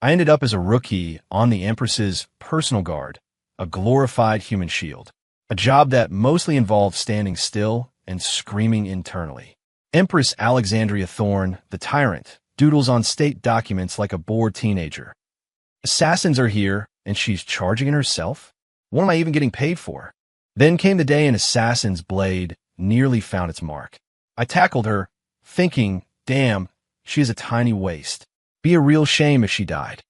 I ended up as a rookie on the Empress's personal guard, a glorified human shield, a job that mostly involved standing still and screaming internally. Empress Alexandria Thorne, the tyrant, doodles on state documents like a bored teenager. Assassins are here, and she's charging it herself? What am I even getting paid for? Then came the day an assassin's blade nearly found its mark. I tackled her, thinking, damn, she is a tiny waste. Be a real shame if she died.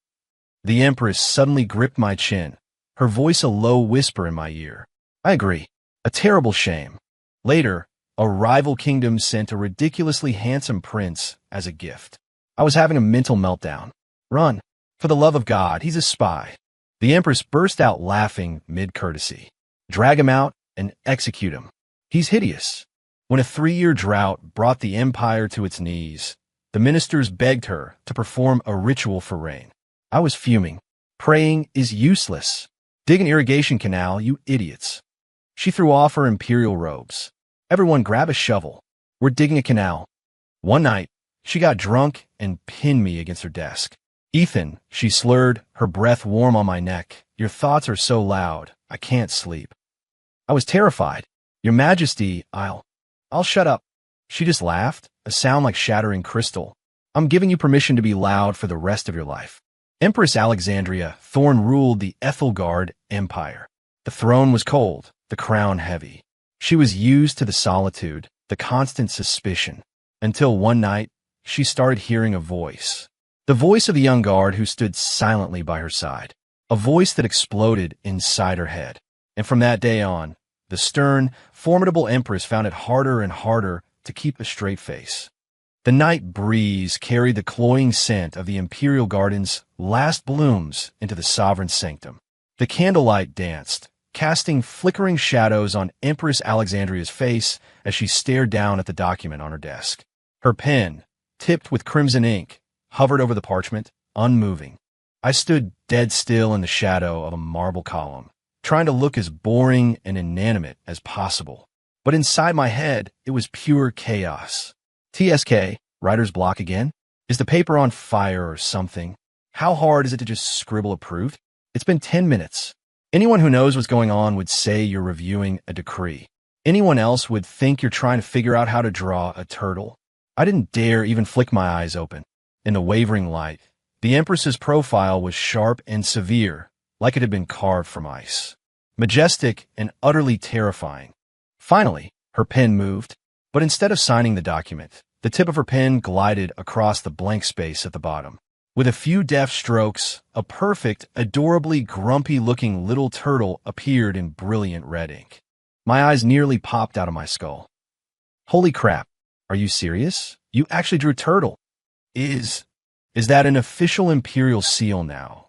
The Empress suddenly gripped my chin, her voice a low whisper in my ear. I agree. A terrible shame. Later, a rival kingdom sent a ridiculously handsome prince as a gift. I was having a mental meltdown. Run. For the love of God, he's a spy. The Empress burst out laughing mid-courtesy. Drag him out and execute him. He's hideous. When a 3-year drought brought the empire to its knees, the ministers begged her to perform a ritual for rain. I was fuming. Praying is useless. Dig an irrigation canal, you idiots. She threw off her imperial robes. Everyone grab a shovel. We're digging a canal. One night, she got drunk and pinned me against her desk. Ethan, she slurred, her breath warm on my neck. Your thoughts are so loud, I can't sleep. I was terrified. Your Majesty, I'll shut up. She just laughed, a sound like shattering crystal. I'm giving you permission to be loud for the rest of your life. Empress Alexandria Thorne ruled the Ethelgard Empire. The throne was cold, the crown heavy. She was used to the solitude, the constant suspicion, until one night she started hearing a voice. The voice of the young guard who stood silently by her side. A voice that exploded inside her head. And from that day on, the stern, formidable Empress found it harder and harder to keep a straight face. The night breeze carried the cloying scent of the imperial garden's last blooms into the sovereign sanctum. The candlelight danced, casting flickering shadows on Empress Alexandria's face as she stared down at the document on her desk. Her pen, tipped with crimson ink, hovered over the parchment, unmoving. I stood dead still in the shadow of a marble column, trying to look as boring and inanimate as possible. But inside my head, it was pure chaos. TSK, writer's block again? Is the paper on fire or something? How hard is it to just scribble approved? It's been 10 minutes. Anyone who knows what's going on would say you're reviewing a decree. Anyone else would think you're trying to figure out how to draw a turtle. I didn't dare even flick my eyes open. In the wavering light, the Empress's profile was sharp and severe, like it had been carved from ice. Majestic and utterly terrifying. Finally, her pen moved, but instead of signing the document, the tip of her pen glided across the blank space at the bottom. With a few deft strokes, a perfect, adorably grumpy-looking little turtle appeared in brilliant red ink. My eyes nearly popped out of my skull. Holy crap, are you serious? You actually drew a turtle. Is that an official imperial seal now?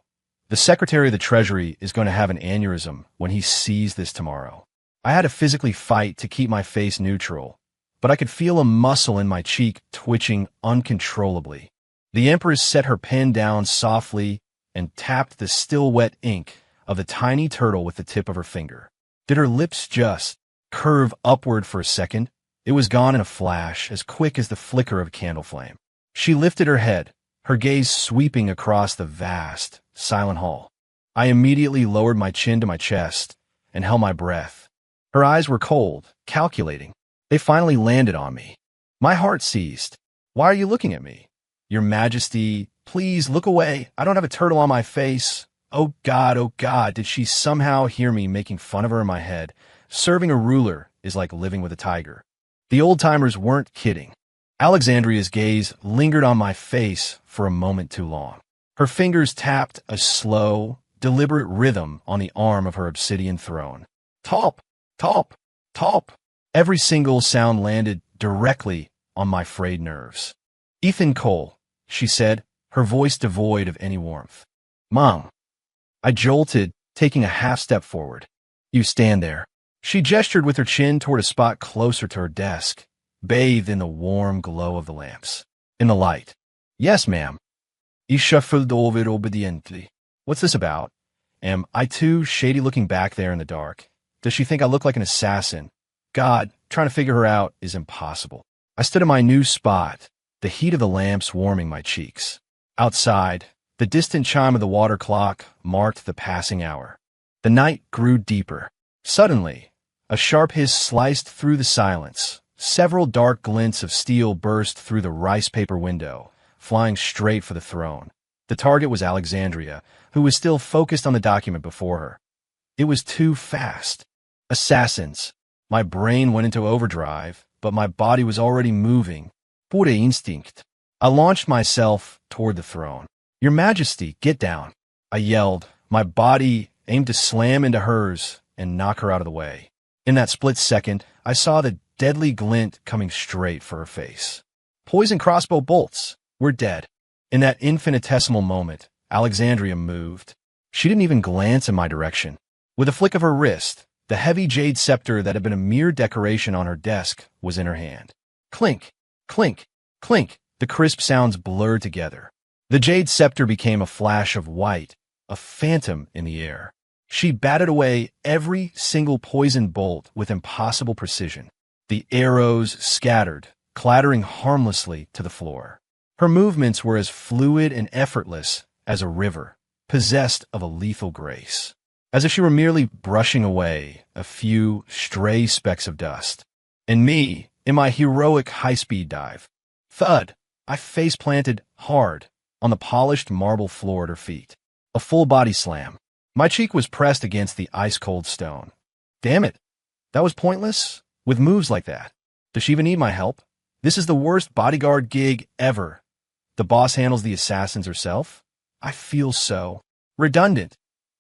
The Secretary of the Treasury is going to have an aneurysm when he sees this tomorrow. I had to physically fight to keep my face neutral, but I could feel a muscle in my cheek twitching uncontrollably. The Empress set her pen down softly and tapped the still wet ink of the tiny turtle with the tip of her finger. Did her lips just curve upward for a second? It was gone in a flash, as quick as the flicker of a candle flame. She lifted her head, her gaze sweeping across the vast, silent hall. I immediately lowered my chin to my chest and held my breath. Her eyes were cold, calculating. They finally landed on me. My heart seized. Why are you looking at me? Your Majesty, please look away. I don't have a turtle on my face. Oh God, did she somehow hear me making fun of her in my head? Serving a ruler is like living with a tiger. The old-timers weren't kidding. Alexandria's gaze lingered on my face for a moment too long. Her fingers tapped a slow, deliberate rhythm on the arm of her obsidian throne. Top, top, top. Every single sound landed directly on my frayed nerves. Ethan Cole, she said, her voice devoid of any warmth. Mom. I jolted, taking a half step forward. You stand there. She gestured with her chin toward a spot closer to her desk, bathed in the warm glow of the lamps. In the light. Yes, ma'am. I shuffled over obediently. What's this about? Am I too shady looking back there in the dark? Does she think I look like an assassin? God, trying to figure her out is impossible. I stood in my new spot, the heat of the lamps warming my cheeks. Outside, The distant chime of the water clock marked the passing hour. The night grew deeper. Suddenly, a sharp hiss sliced through the silence. Several dark glints of steel burst through the rice paper window, flying straight for the throne. The target was Alexandria, who was still focused on the document before her. It was too fast. Assassins. My brain went into overdrive, but my body was already moving. Pure instinct. I launched myself toward the throne. Your Majesty, get down. I yelled. My body aimed to slam into hers and knock her out of the way. In that split second, I saw the deadly glint coming straight for her face. Poison crossbow bolts. We're dead. In that infinitesimal moment, Alexandria moved. She didn't even glance in my direction. With a flick of her wrist, the heavy jade scepter that had been a mere decoration on her desk was in her hand. Clink, clink, clink. The crisp sounds blurred together. The jade scepter became a flash of white, a phantom in the air. She batted away every single poison bolt with impossible precision. The arrows scattered, clattering harmlessly to the floor. Her movements were as fluid and effortless as a river, possessed of a lethal grace, as if she were merely brushing away a few stray specks of dust. And me, in my heroic high-speed dive. Thud! I face-planted hard on the polished marble floor at her feet. A full-body slam. My cheek was pressed against the ice-cold stone. Damn it! That was pointless? With moves like that? Does she even need my help? This is the worst bodyguard gig ever. The boss handles the assassins herself? I feel so redundant.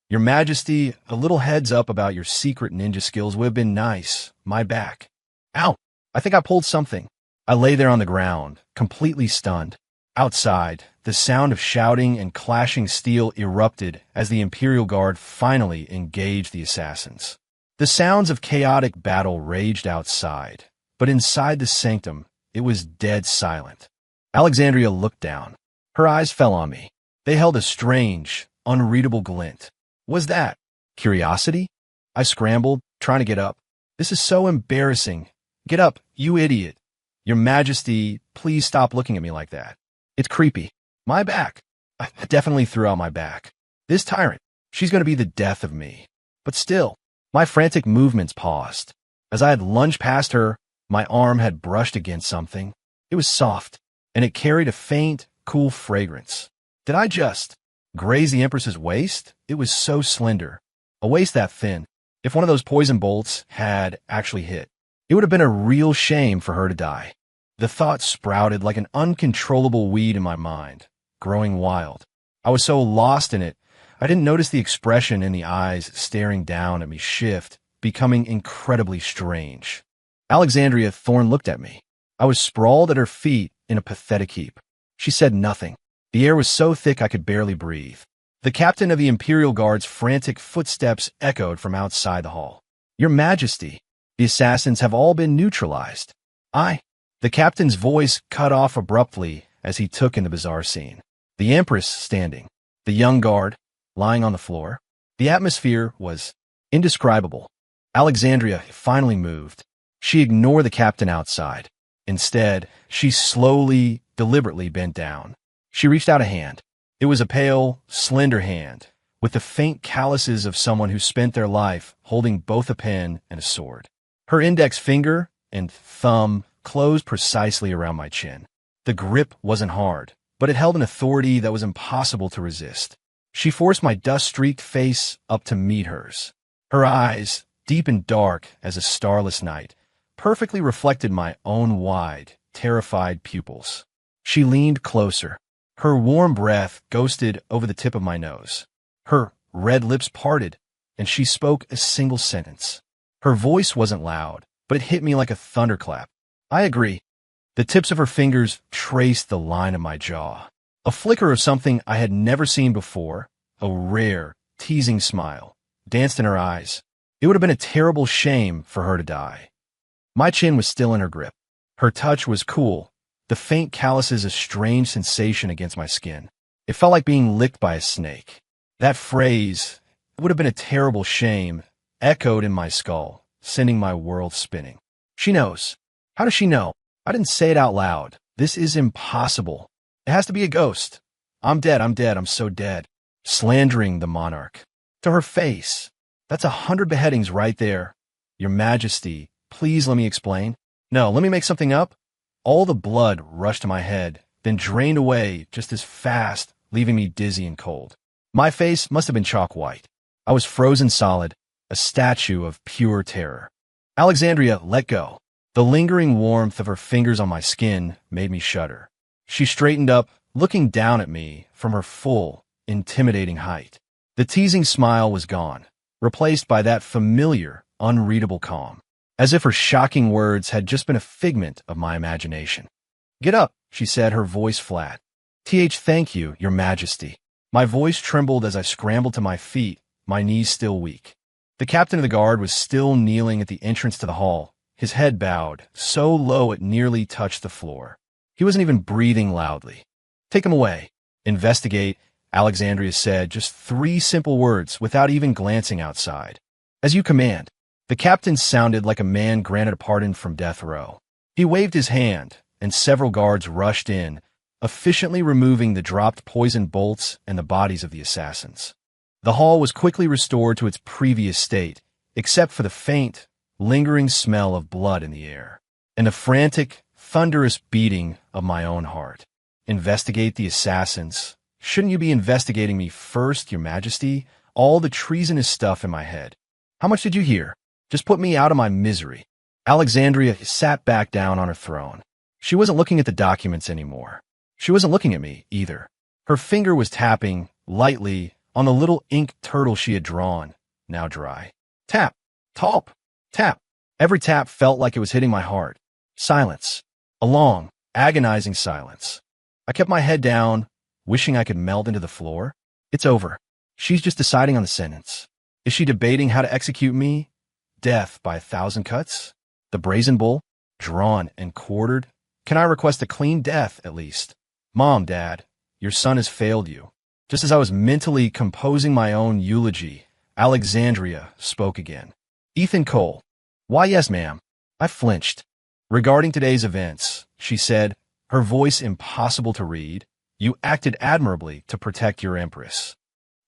Your Majesty, a little heads up about your secret ninja skills would have been nice. My back. Ow! I think I pulled something. I lay there on the ground, completely stunned. Outside, the sound of shouting and clashing steel erupted as the Imperial Guard finally engaged the assassins. The sounds of chaotic battle raged outside, but inside the sanctum, it was dead silent. Alexandria looked down. Her eyes fell on me. They held a strange, unreadable glint. Was that curiosity? I scrambled, trying to get up. This is so embarrassing. Get up, you idiot. Your Majesty, please stop looking at me like that. It's creepy. My back. I definitely threw out my back. This tyrant, she's going to be the death of me. But still, my frantic movements paused. As I had lunged past her, my arm had brushed against something. It was soft, and it carried a faint, cool fragrance. Did I just graze the Empress's waist? It was so slender, a waist that thin. If one of those poison bolts had actually hit, it would have been a real shame for her to die. The thought sprouted like an uncontrollable weed in my mind, growing wild. I was so lost in it, I didn't notice the expression in the eyes staring down at me shift, becoming incredibly strange. Alexandria Thorne looked at me. I was sprawled at her feet in a pathetic heap. She said nothing. The air was so thick I could barely breathe. The captain of the Imperial Guard's frantic footsteps echoed from outside the hall. Your Majesty, the assassins have all been neutralized. The captain's voice cut off abruptly as he took in the bizarre scene. The Empress standing, the young guard lying on the floor. The atmosphere was indescribable. Alexandria finally moved. She ignored the captain outside. Instead, she slowly, deliberately bent down. She reached out a hand. It was a pale, slender hand, with the faint calluses of someone who spent their life holding both a pen and a sword. Her index finger and thumb closed precisely around my chin. The grip wasn't hard, but it held an authority that was impossible to resist. She forced my dust-streaked face up to meet hers. Her eyes, deep and dark as a starless night, perfectly reflected my own wide, terrified pupils. She leaned closer. Her warm breath ghosted over the tip of my nose. Her red lips parted, and she spoke a single sentence. Her voice wasn't loud, but it hit me like a thunderclap. I agree. The tips of her fingers traced the line of my jaw. A flicker of something I had never seen before, a rare, teasing smile, danced in her eyes. It would have been a terrible shame for her to die. My chin was still in her grip. Her touch was cool, the faint calluses a strange sensation against my skin. It felt like being licked by a snake. That phrase, it would have been a terrible shame, echoed in my skull, sending my world spinning. She knows. How does she know? I didn't say it out loud. This is impossible. It has to be a ghost. I'm dead, I'm so dead. Slandering the monarch. To her face. That's 100 beheadings right there. Your Majesty, please let me explain. No, let me make something up. All the blood rushed to my head, then drained away just as fast, leaving me dizzy and cold. My face must have been chalk white. I was frozen solid, a statue of pure terror. Alexandria let go. The lingering warmth of her fingers on my skin made me shudder. She straightened up, looking down at me from her full, intimidating height. The teasing smile was gone, replaced by that familiar, unreadable calm, as if her shocking words had just been a figment of my imagination. Get up, she said, her voice flat. Thank you, Your Majesty. My voice trembled as I scrambled to my feet, my knees still weak. The captain of the guard was still kneeling at the entrance to the hall, his head bowed, so low it nearly touched the floor. He wasn't even breathing loudly. Take him away. Investigate, Alexandria said, just 3 simple words without even glancing outside. As you command. The captain sounded like a man granted a pardon from death row. He waved his hand, and several guards rushed in, efficiently removing the dropped poison bolts and the bodies of the assassins. The hall was quickly restored to its previous state, except for the faint, lingering smell of blood in the air, and the frantic, thunderous beating of my own heart. Investigate the assassins. Shouldn't you be investigating me first, Your Majesty? All the treasonous stuff in my head. How much did you hear? Just put me out of my misery. Alexandria sat back down on her throne. She wasn't looking at the documents anymore. She wasn't looking at me, either. Her finger was tapping, lightly, on the little ink turtle she had drawn, now dry. Tap, talp, tap. Every tap felt like it was hitting my heart. Silence. A long, agonizing silence. I kept my head down, wishing I could melt into the floor. It's over. She's just deciding on the sentence. Is she debating how to execute me? Death by 1,000 cuts? The brazen bull? Drawn and quartered? Can I request a clean death, at least? Mom, Dad, your son has failed you. Just as I was mentally composing my own eulogy, Alexandria spoke again. Ethan Cole. Why, yes, ma'am. I flinched. Regarding today's events, she said, her voice impossible to read, you acted admirably to protect your Empress.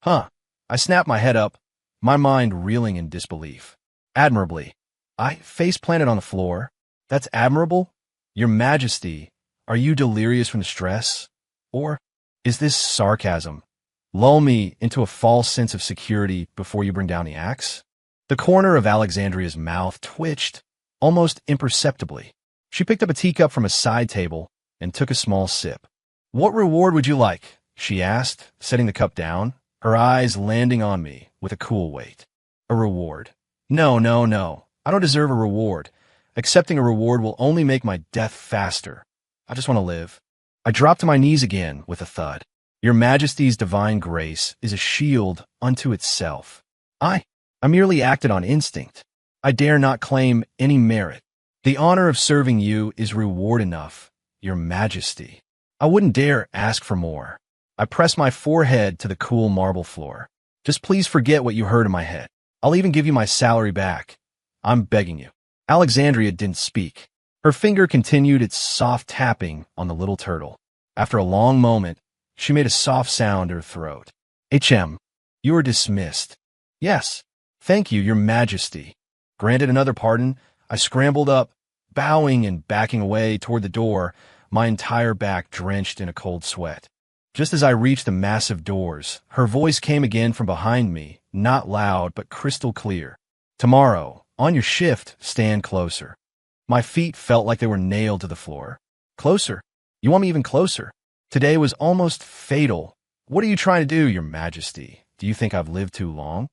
Huh. I snapped my head up, my mind reeling in disbelief. Admirably. I face-planted on the floor. That's admirable? Your Majesty, are you delirious from the stress? Or is this sarcasm? Lull me into a false sense of security before you bring down the axe? The corner of Alexandria's mouth twitched, almost imperceptibly. She picked up a teacup from a side table and took a small sip. What reward would you like? She asked, setting the cup down, her eyes landing on me with a cool weight. A reward. No. I don't deserve a reward. Accepting a reward will only make my death faster. I just want to live. I dropped to my knees again with a thud. Your Majesty's divine grace is a shield unto itself. I merely acted on instinct. I dare not claim any merit. The honor of serving you is reward enough, Your Majesty. I wouldn't dare ask for more. I pressed my forehead to the cool marble floor. Just please forget what you heard in my head. I'll even give you my salary back. I'm begging you. Alexandria didn't speak. Her finger continued its soft tapping on the little turtle. After a long moment, she made a soft sound in her throat. You are dismissed. Yes. Thank you, Your Majesty. Granted another pardon, I scrambled up, bowing and backing away toward the door, my entire back drenched in a cold sweat. Just as I reached the massive doors, her voice came again from behind me, not loud but crystal clear. Tomorrow, on your shift, stand closer. My feet felt like they were nailed to the floor. Closer? You want me even closer? Today was almost fatal. What are you trying to do, Your Majesty? Do you think I've lived too long?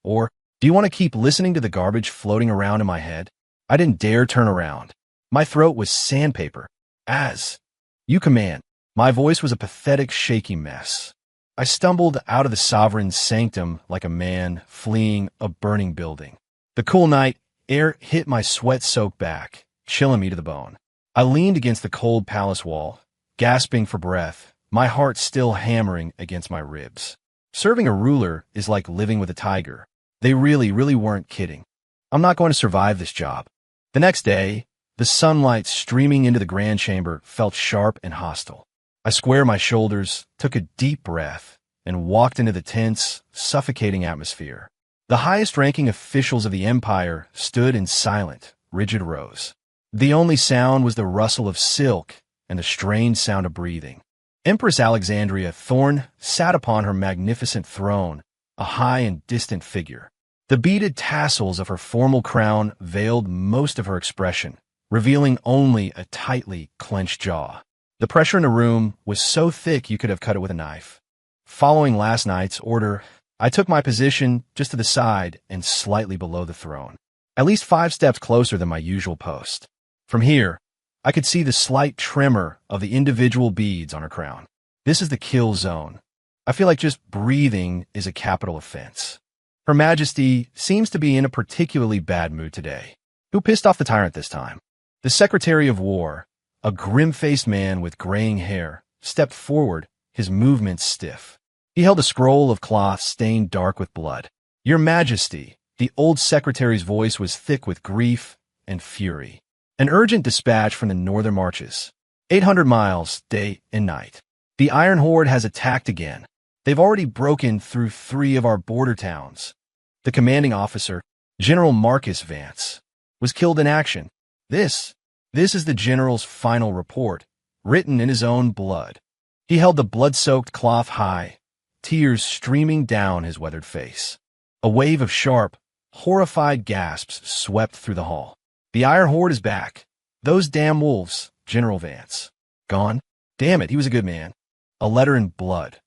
Or do you want to keep listening to the garbage floating around in my head? I didn't dare turn around. My throat was sandpaper. As you command. My voice was a pathetic, shaky mess. I stumbled out of the sovereign's sanctum like a man fleeing a burning building. The cool night air hit my sweat-soaked back, chilling me to the bone. I leaned against the cold palace wall, gasping for breath, my heart still hammering against my ribs. Serving a ruler is like living with a tiger. They really weren't kidding. I'm not going to survive this job. The next day, the sunlight streaming into the grand chamber felt sharp and hostile. I I squared my shoulders, took a deep breath, and walked into the tense, suffocating atmosphere. The highest-ranking officials of the empire stood in silent, rigid rows. The only sound was the rustle of silk and the strange sound of breathing. Empress Alexandria Thorne sat upon her magnificent throne, a high and distant figure. The beaded tassels of her formal crown veiled most of her expression, revealing only a tightly clenched jaw. The pressure in the room was so thick you could have cut it with a knife. Following last night's order, I took my position just to the side and slightly below the throne, at least 5 steps closer than my usual post. From here, I could see the slight tremor of the individual beads on her crown. This is the kill zone. I feel like just breathing is a capital offense. Her Majesty seems to be in a particularly bad mood today. Who pissed off the tyrant this time? The Secretary of War, a grim-faced man with graying hair, stepped forward, his movements stiff. He held a scroll of cloth stained dark with blood. Your Majesty, the old secretary's voice was thick with grief and fury. An urgent dispatch from the northern marches. 800 miles, day and night. The Iron Horde has attacked again. They've already broken through 3 of our border towns. The commanding officer, General Marcus Vance, was killed in action. This is the general's final report, written in his own blood. He held the blood-soaked cloth high, tears streaming down his weathered face. A wave of sharp, horrified gasps swept through the hall. The Iron Horde is back. Those damn wolves, General Vance. Gone? Damn it, he was a good man. A letter in blood.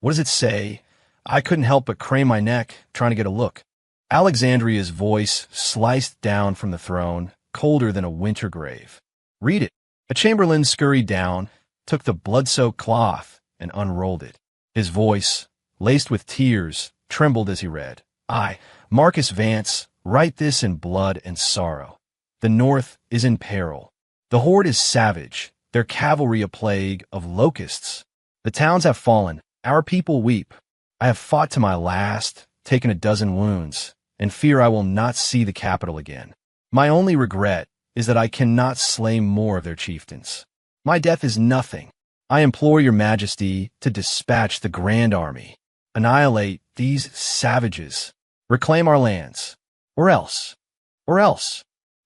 What does it say? I couldn't help but crane my neck, trying to get a look. Alexandria's voice sliced down from the throne, colder than a winter grave. Read it. A chamberlain scurried down, took the blood-soaked cloth, and unrolled it. His voice, laced with tears, trembled as he read. I, Marcus Vance, write this in blood and sorrow. The North is in peril. The Horde is savage, their cavalry a plague of locusts. The towns have fallen, our people weep. I have fought to my last, taken a dozen wounds, and fear I will not see the capital again. My only regret is that I cannot slay more of their chieftains. My death is nothing. I implore your Majesty to dispatch the Grand Army, annihilate these savages, reclaim our lands, or else.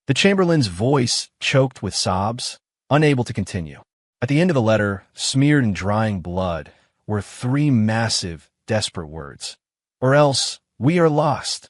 The chamberlain's voice choked with sobs, unable to continue. At the end of the letter, smeared in drying blood, were 3 massive, desperate words. Or else, we are lost.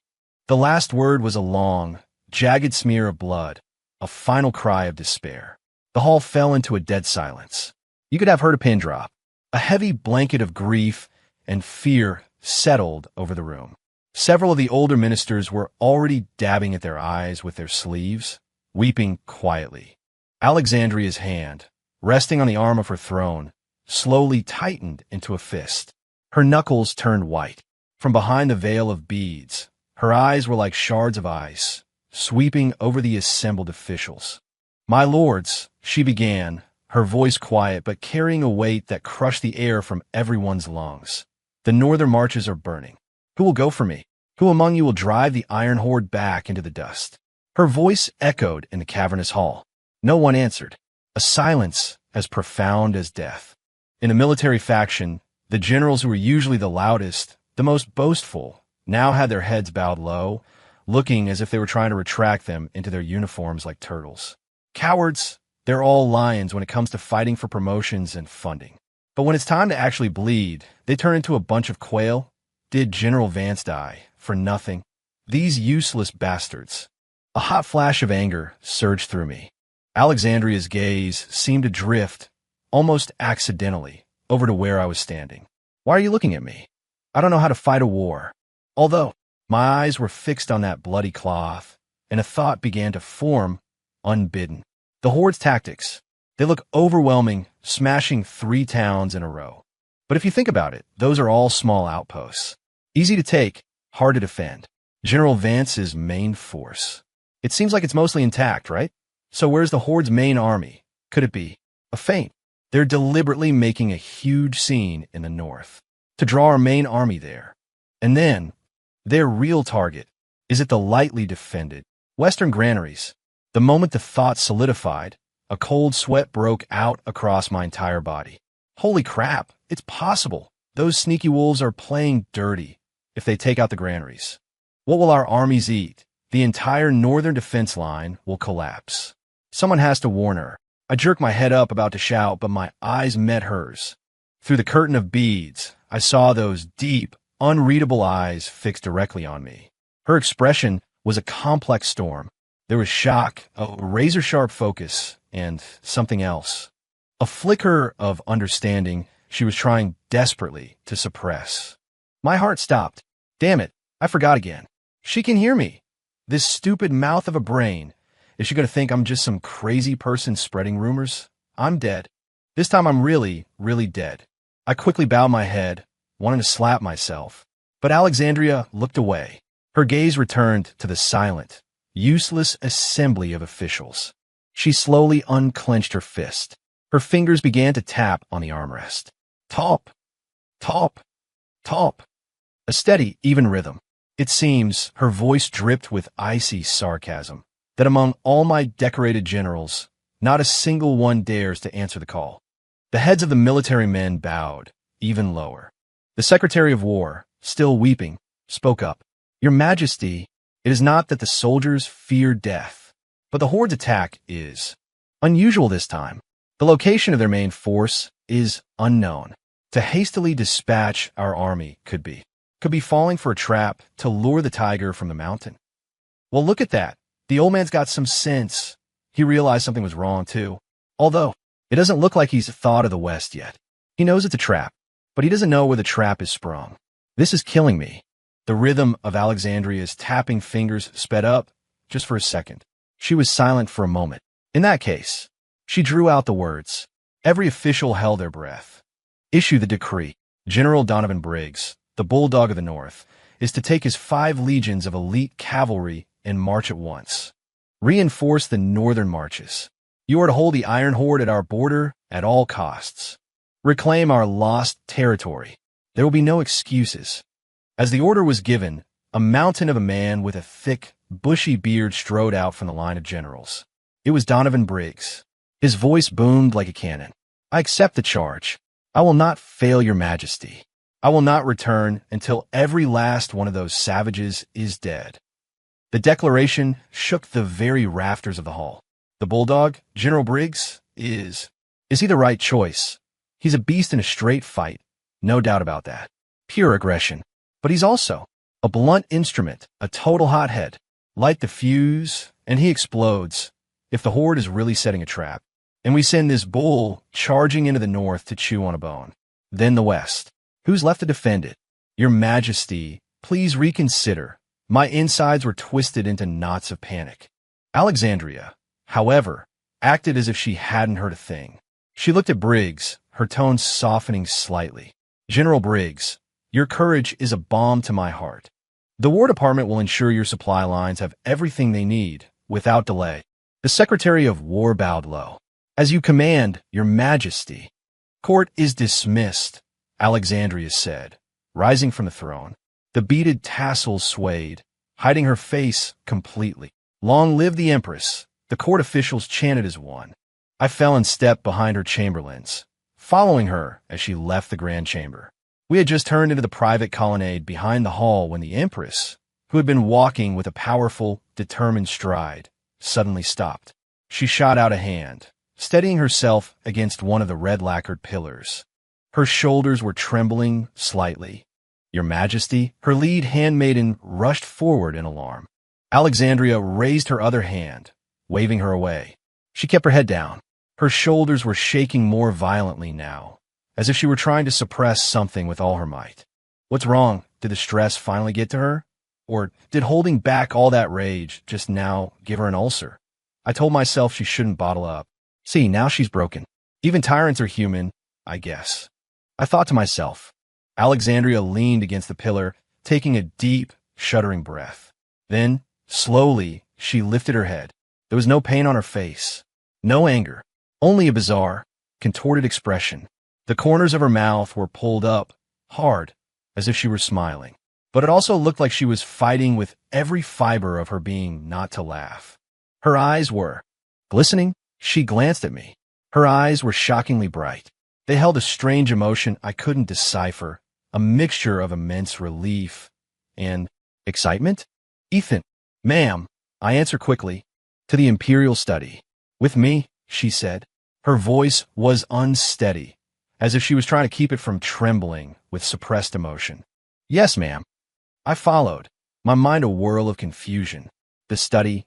The last word was a long, jagged smear of blood, a final cry of despair. The hall fell into a dead silence. You could have heard a pin drop. A heavy blanket of grief and fear settled over the room. Several of the older ministers were already dabbing at their eyes with their sleeves, weeping quietly. Alexandria's hand, resting on the arm of her throne, slowly tightened into a fist. Her knuckles turned white. From behind the veil of beads, her eyes were like shards of ice, sweeping over the assembled officials. My lords, she began, her voice quiet but carrying a weight that crushed the air from everyone's lungs. The northern marches are burning. Who will go for me? Who among you will drive the Iron Horde back into the dust? Her voice echoed in the cavernous hall. No one answered. A silence as profound as death. In a military faction, the generals who were usually the loudest, the most boastful, now had their heads bowed low, looking as if they were trying to retract them into their uniforms like turtles. Cowards, they're all lions when it comes to fighting for promotions and funding. But when it's time to actually bleed, they turn into a bunch of quail. Did General Vance die for nothing? These useless bastards. A hot flash of anger surged through me. Alexandria's gaze seemed to drift, almost accidentally, over to where I was standing. Why are you looking at me? I don't know how to fight a war. Although, my eyes were fixed on that bloody cloth, and a thought began to form, unbidden. The Horde's tactics. They look overwhelming, smashing 3 towns in a row. But if you think about it, those are all small outposts. Easy to take, hard to defend. General Vance's main force. It seems like it's mostly intact, right? So where's the Horde's main army? Could it be a feint? They're deliberately making a huge scene in the north to draw our main army there. And then, their real target is at the lightly defended western granaries. The moment the thought solidified, a cold sweat broke out across my entire body. Holy crap, it's possible. Those sneaky wolves are playing dirty if they take out the granaries. What will our armies eat? The entire northern defense line will collapse. Someone has to warn her. I jerked my head up about to shout, but my eyes met hers. Through the curtain of beads, I saw those deep, unreadable eyes fixed directly on me. Her expression was a complex storm. There was shock, a razor-sharp focus, and something else. A flicker of understanding she was trying desperately to suppress. My heart stopped. Damn it, I forgot again. She can hear me. This stupid mouth of a brain. Is she going to think I'm just some crazy person spreading rumors? I'm dead. This time I'm really, really dead. I quickly bowed my head, wanting to slap myself. But Alexandria looked away. Her gaze returned to the silent, useless assembly of officials. She slowly unclenched her fist. Her fingers began to tap on the armrest. Top, top, top. A steady, even rhythm. It seems her voice dripped with icy sarcasm, that among all my decorated generals, not a single one dares to answer the call. The heads of the military men bowed, even lower. The Secretary of War, still weeping, spoke up. Your Majesty, it is not that the soldiers fear death, but the Horde's attack is unusual this time. The location of their main force is unknown. To hastily dispatch our army could be falling for a trap to lure the tiger from the mountain. Well, look at that. The old man's got some sense. He realized something was wrong, too. Although, it doesn't look like he's thought of the West yet. He knows it's a trap, but he doesn't know where the trap is sprung. This is killing me. The rhythm of Alexandria's tapping fingers sped up, just for a second. She was silent for a moment. In that case, she drew out the words. Every official held their breath. Issue the decree. General Donovan Briggs, the Bulldog of the North, is to take his 5 legions of elite cavalry and march at once. Reinforce the northern marches. You are to hold the Iron Horde at our border at all costs. Reclaim our lost territory. There will be no excuses. As the order was given, a mountain of a man with a thick, bushy beard strode out from the line of generals. It was Donovan Briggs. His voice boomed like a cannon. I accept the charge. I will not fail your Majesty. I will not return until every last one of those savages is dead. The declaration shook the very rafters of the hall. The Bulldog, General Briggs, is he the right choice? He's a beast in a straight fight, no doubt about that. Pure aggression. But he's also a blunt instrument, a total hothead. Light the fuse, and he explodes. If the Horde is really setting a trap, and we send this bull charging into the north to chew on a bone, then the West. Who's left to defend it? Your Majesty, please reconsider. My insides were twisted into knots of panic. Alexandria, however, acted as if she hadn't heard a thing. She looked at Briggs, her tone softening slightly. General Briggs, your courage is a balm to my heart. The War Department will ensure your supply lines have everything they need, without delay. The Secretary of War bowed low. As you command, Your Majesty. Court is dismissed, Alexandria said, rising from the throne. The beaded tassels swayed, hiding her face completely. Long live the Empress, the court officials chanted as one. I fell in step behind her chamberlains, following her as she left the grand chamber. We had just turned into the private colonnade behind the hall when the Empress, who had been walking with a powerful, determined stride, suddenly stopped. She shot out a hand, steadying herself against one of the red-lacquered pillars. Her shoulders were trembling slightly. Your Majesty, her lead handmaiden rushed forward in alarm. Alexandria raised her other hand, waving her away. She kept her head down. Her shoulders were shaking more violently now, as if she were trying to suppress something with all her might. What's wrong? Did the stress finally get to her? Or did holding back all that rage just now give her an ulcer? I told myself she shouldn't bottle up. See, now she's broken. Even tyrants are human, I guess. I thought to myself. Alexandria leaned against the pillar, taking a deep, shuddering breath. Then, slowly, she lifted her head. There was no pain on her face, no anger, only a bizarre, contorted expression. The corners of her mouth were pulled up, hard, as if she were smiling. But it also looked like she was fighting with every fiber of her being not to laugh. Her eyes were glistening. She glanced at me. Her eyes were shockingly bright. They held a strange emotion I couldn't decipher, a mixture of immense relief and excitement. Ethan, ma'am, I answer quickly. To the Imperial study. With me, she said. Her voice was unsteady, as if she was trying to keep it from trembling with suppressed emotion. Yes, ma'am. I followed, my mind a whirl of confusion. The study?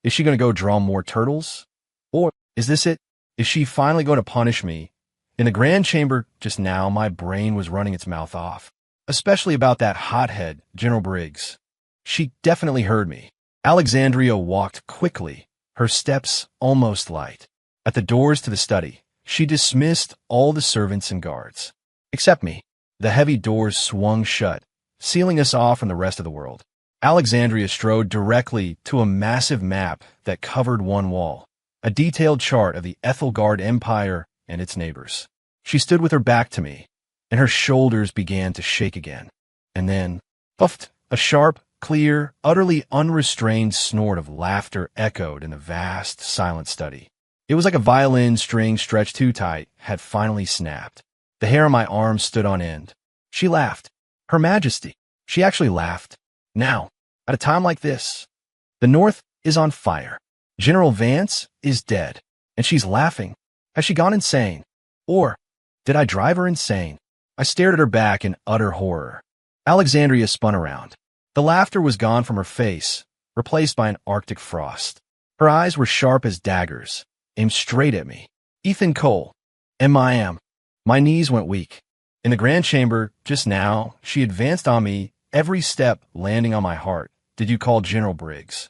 Is she going to go draw more turtles? Or is this it? Is she finally going to punish me? In the grand chamber just now, my brain was running its mouth off, especially about that hothead, General Briggs. She definitely heard me. Alexandria walked quickly, her steps almost light. At the doors to the study, she dismissed all the servants and guards. Except me. The heavy doors swung shut, sealing us off from the rest of the world. Alexandria strode directly to a massive map that covered one wall, a detailed chart of the Ethelgard Empire and its neighbors. She stood with her back to me, and her shoulders began to shake again. And then, puffed, a sharp, clear, utterly unrestrained snort of laughter echoed in the vast, silent study. It was like a violin string stretched too tight had finally snapped. The hair on my arm stood on end. She laughed. Her Majesty. She actually laughed. Now, at a time like this, the North is on fire. General Vance is dead, and she's laughing. Has she gone insane? Or did I drive her insane? I stared at her back in utter horror. Alexandria spun around. The laughter was gone from her face, replaced by an Arctic frost. Her eyes were sharp as daggers, aimed straight at me. Ethan Cole. M.I.M. My knees went weak. In the grand chamber, just now, she advanced on me, every step landing on my heart. Did you call General Briggs?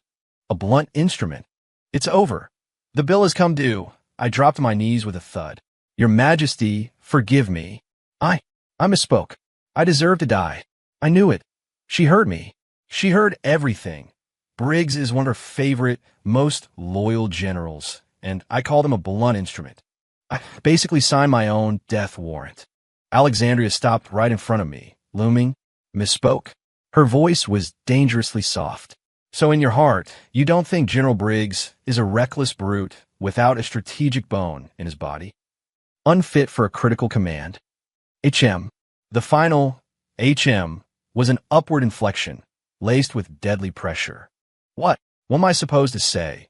A blunt instrument. It's over. The bill has come due. I dropped to my knees with a thud. Your Majesty, forgive me. I misspoke. I deserve to die. I knew it. She heard me. She heard everything. Briggs is one of her favorite, most loyal generals, and I called him a blunt instrument. I basically signed my own death warrant. Alexandria stopped right in front of me, looming, misspoke. Her voice was dangerously soft. So in your heart, you don't think General Briggs is a reckless brute without a strategic bone in his body? Unfit for a critical command? HM. The final HM was an upward inflection, laced with deadly pressure. What am I supposed to say?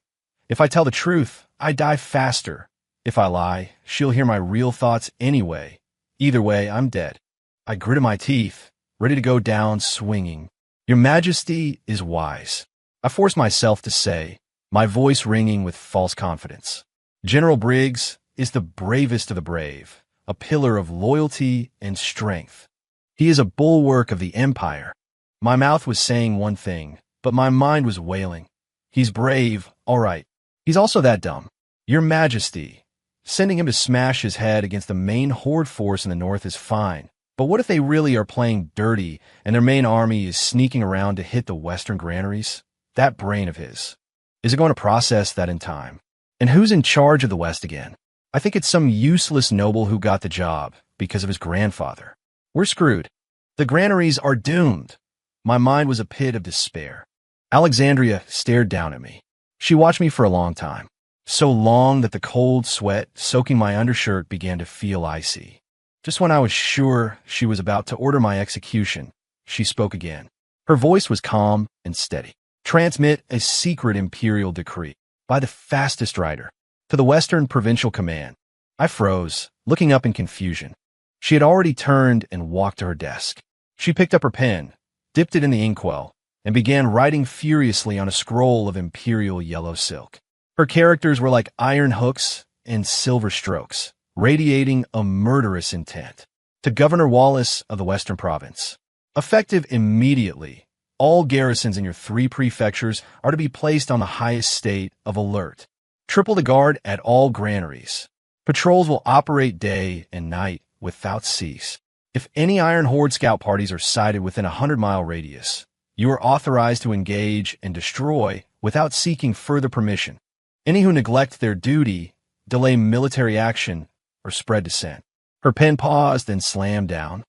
If I tell the truth, I die faster. If I lie, she'll hear my real thoughts anyway. Either way, I'm dead. I gritted my teeth, ready to go down swinging. Your Majesty is wise. I forced myself to say, my voice ringing with false confidence. General Briggs is the bravest of the brave, a pillar of loyalty and strength. He is a bulwark of the Empire. My mouth was saying one thing, but my mind was wailing. He's brave, all right. He's also that dumb. Your Majesty. Sending him to smash his head against the main horde force in the north is fine. But what if they really are playing dirty and their main army is sneaking around to hit the western granaries? That brain of his. Is it going to process that in time? And who's in charge of the West again? I think it's some useless noble who got the job because of his grandfather. We're screwed. The granaries are doomed. My mind was a pit of despair. Alexandria stared down at me. She watched me for a long time. So long that the cold sweat soaking my undershirt began to feel icy. Just when I was sure she was about to order my execution, she spoke again. Her voice was calm and steady. Transmit a secret imperial decree by the fastest rider to the Western Provincial Command. I froze, looking up in confusion. She had already turned and walked to her desk. She picked up her pen, dipped it in the inkwell, and began writing furiously on a scroll of imperial yellow silk. Her characters were like iron hooks and silver strokes, radiating a murderous intent. To Governor Wallace of the Western Province. Effective immediately, all garrisons in your 3 prefectures are to be placed on the highest state of alert. Triple the guard at all granaries. Patrols will operate day and night without cease. If any Iron Horde scout parties are sighted within a 100-mile radius, you are authorized to engage and destroy without seeking further permission. Any who neglect their duty, delay military action, or spread dissent. Her pen paused and slammed down.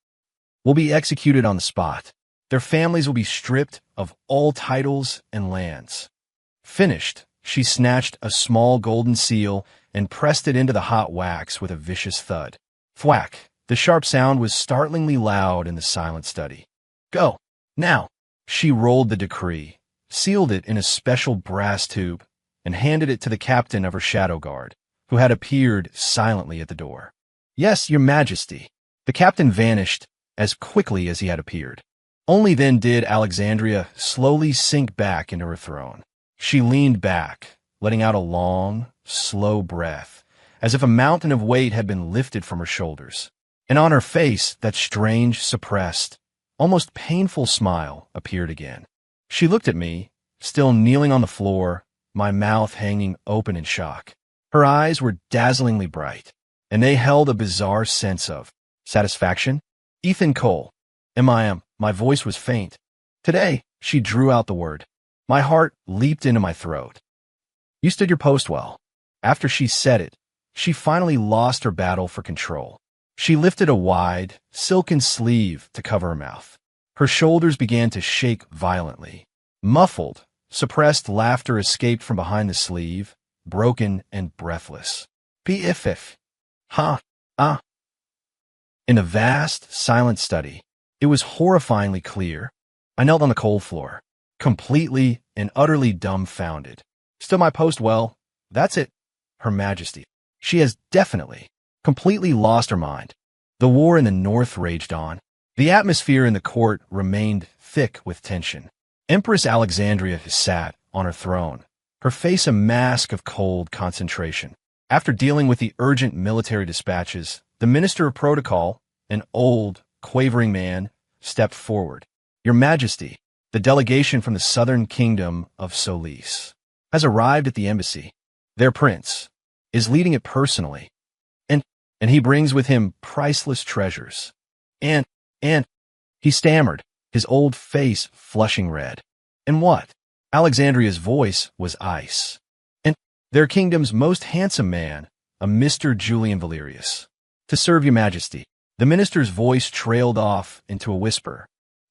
Will be executed on the spot. Their families will be stripped of all titles and lands. Finished, she snatched a small golden seal and pressed it into the hot wax with a vicious thud. Thwack. The sharp sound was startlingly loud in the silent study. Go. Now. She rolled the decree, sealed it in a special brass tube, and handed it to the captain of her shadow guard, who had appeared silently at the door. Yes, your majesty. The captain vanished as quickly as he had appeared. Only then did Alexandria slowly sink back into her throne. She leaned back, letting out a long, slow breath, as if a mountain of weight had been lifted from her shoulders. And on her face, that strange, suppressed, almost painful smile appeared again. She looked at me, still kneeling on the floor, my mouth hanging open in shock. Her eyes were dazzlingly bright, and they held a bizarre sense of satisfaction. Ethan Cole. M.I.M. My voice was faint. Today, she drew out the word. My heart leaped into my throat. You stood your post well. After she said it, she finally lost her battle for control. She lifted a wide, silken sleeve to cover her mouth. Her shoulders began to shake violently. Muffled, suppressed laughter escaped from behind the sleeve, broken and breathless. P-if-if. Ha. Ah. In the vast, silent study, it was horrifyingly clear. I knelt on the cold floor, completely and utterly dumbfounded. Stood my post well. That's it. Her Majesty. She has definitely, completely lost her mind. The war in the north raged on. The atmosphere in the court remained thick with tension. Empress Alexandria sat on her throne, her face a mask of cold concentration. After dealing with the urgent military dispatches, the Minister of Protocol, an old, quavering man, stepped forward. Your Majesty, the delegation from the southern kingdom of Solis has arrived at the embassy. Their prince is leading it personally, and he brings with him priceless treasures. And, he stammered, his old face flushing red. And what? Alexandria's voice was ice. And their kingdom's most handsome man, a Mr. Julian Valerius. To serve your Majesty. The minister's voice trailed off into a whisper.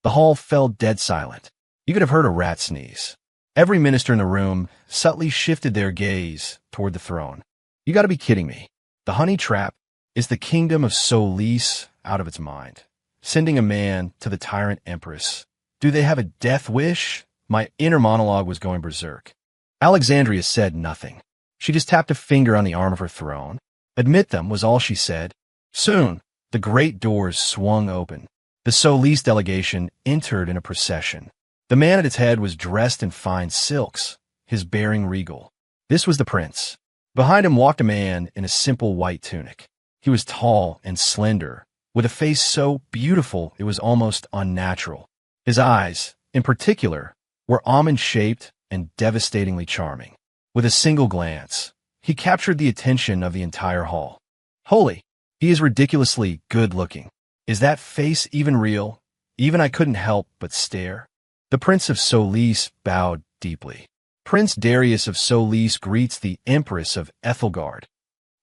The hall fell dead silent. You could have heard a rat sneeze. Every minister in the room subtly shifted their gaze toward the throne. You gotta be kidding me. The honey trap is the kingdom of Solis out of its mind, sending a man to the tyrant Empress. Do they have a death wish? My inner monologue was going berserk. Alexandria said nothing. She just tapped a finger on the arm of her throne. Admit them was all she said. Soon, the great doors swung open. The Solis delegation entered in a procession. The man at its head was dressed in fine silks, his bearing regal. This was the prince. Behind him walked a man in a simple white tunic. He was tall and slender, with a face so beautiful it was almost unnatural. His eyes, in particular, were almond-shaped and devastatingly charming. With a single glance, he captured the attention of the entire hall. Holy, he is ridiculously good-looking. Is that face even real? Even I couldn't help but stare. The Prince of Solis bowed deeply. Prince Darius of Solis greets the Empress of Ethelgard.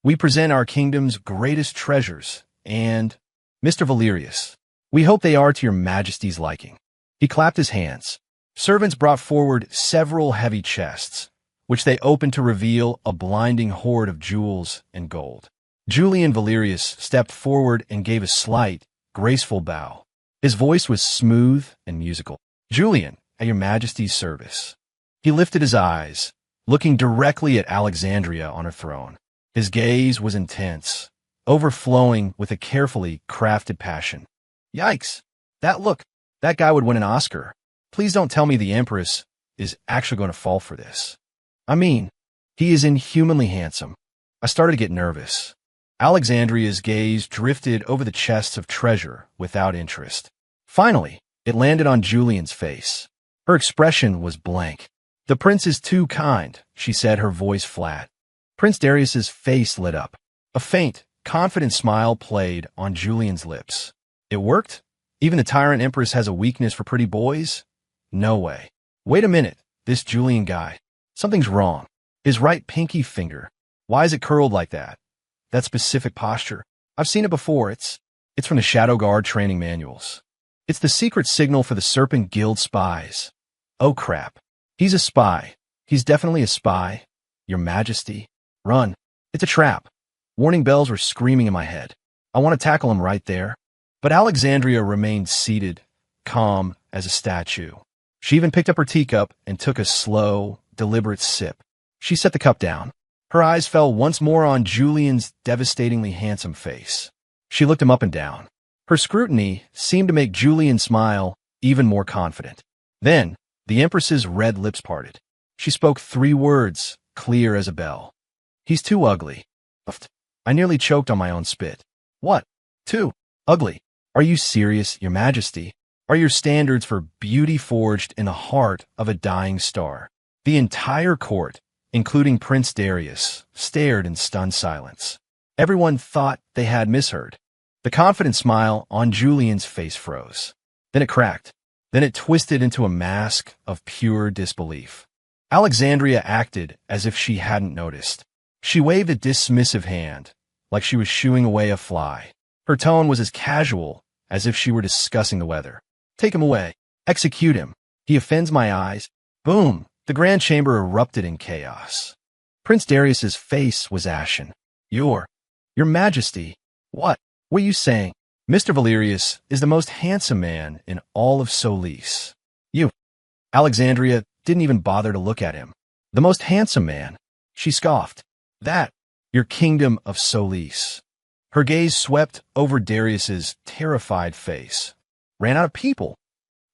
We present our kingdom's greatest treasures, and Mr. Valerius, we hope they are to your Majesty's liking. He clapped his hands. Servants brought forward several heavy chests, which they opened to reveal a blinding hoard of jewels and gold. Julian Valerius stepped forward and gave a slight, graceful bow. His voice was smooth and musical. Julian, at your Majesty's service. He lifted his eyes, looking directly at Alexandria on her throne. His gaze was intense, overflowing with a carefully crafted passion. Yikes! That guy would win an Oscar. Please don't tell me the Empress is actually going to fall for this. I mean, he is inhumanly handsome. I started to get nervous. Alexandria's gaze drifted over the chests of treasure without interest. Finally, it landed on Julian's face. Her expression was blank. The prince is too kind, she said, her voice flat. Prince Darius's face lit up. A faint, confident smile played on Julian's lips. It worked? Even the tyrant Empress has a weakness for pretty boys? No way. Wait a minute, this Julian guy. Something's wrong. His right pinky finger. Why is it curled like that? That specific posture. I've seen it before. It's from the Shadow Guard training manuals. It's the secret signal for the Serpent Guild spies. Oh crap. He's a spy. He's definitely a spy. Your Majesty. Run. It's a trap. Warning bells were screaming in my head. I want to tackle him right there. But Alexandria remained seated, calm as a statue. She even picked up her teacup and took a slow, deliberate sip. She set the cup down. Her eyes fell once more on Julian's devastatingly handsome face. She looked him up and down. Her scrutiny seemed to make Julian smile even more confident. Then, the Empress's red lips parted. She spoke 3 words, clear as a bell. He's too ugly. I nearly choked on my own spit. What? Too ugly? Are you serious, Your Majesty? Are your standards for beauty forged in the heart of a dying star? The entire court, including Prince Darius, stared in stunned silence. Everyone thought they had misheard. The confident smile on Julian's face froze. Then it cracked. Then it twisted into a mask of pure disbelief. Alexandria acted as if she hadn't noticed. She waved a dismissive hand, like she was shooing away a fly. Her tone was as casual as if she were discussing the weather. Take him away. Execute him. He offends my eyes. Boom! The grand chamber erupted in chaos. Prince Darius's face was ashen. Your Majesty, what were you saying? Mr. Valerius is the most handsome man in all of Solis. You. Alexandria didn't even bother to look at him. The most handsome man. She scoffed. That, your kingdom of Solis. Her gaze swept over Darius's terrified face. Ran out of people.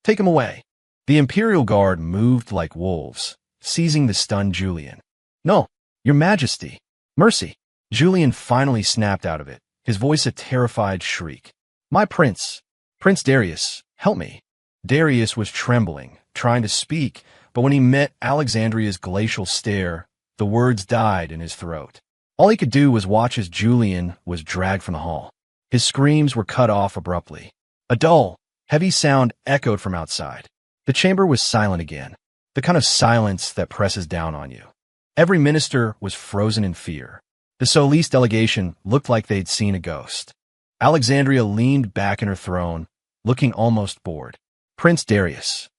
Take him away. The Imperial Guard moved like wolves, seizing the stunned Julian. No, Your Majesty. Mercy. Julian finally snapped out of it, his voice a terrified shriek. My prince. Prince Darius, help me. Darius was trembling, trying to speak, but when he met Alexandria's glacial stare, the words died in his throat. All he could do was watch as Julian was dragged from the hall. His screams were cut off abruptly. A dull, heavy sound echoed from outside. The chamber was silent again, the kind of silence that presses down on you. Every minister was frozen in fear. The Solis delegation looked like they'd seen a ghost. Alexandria leaned back in her throne, looking almost bored. Prince Darius.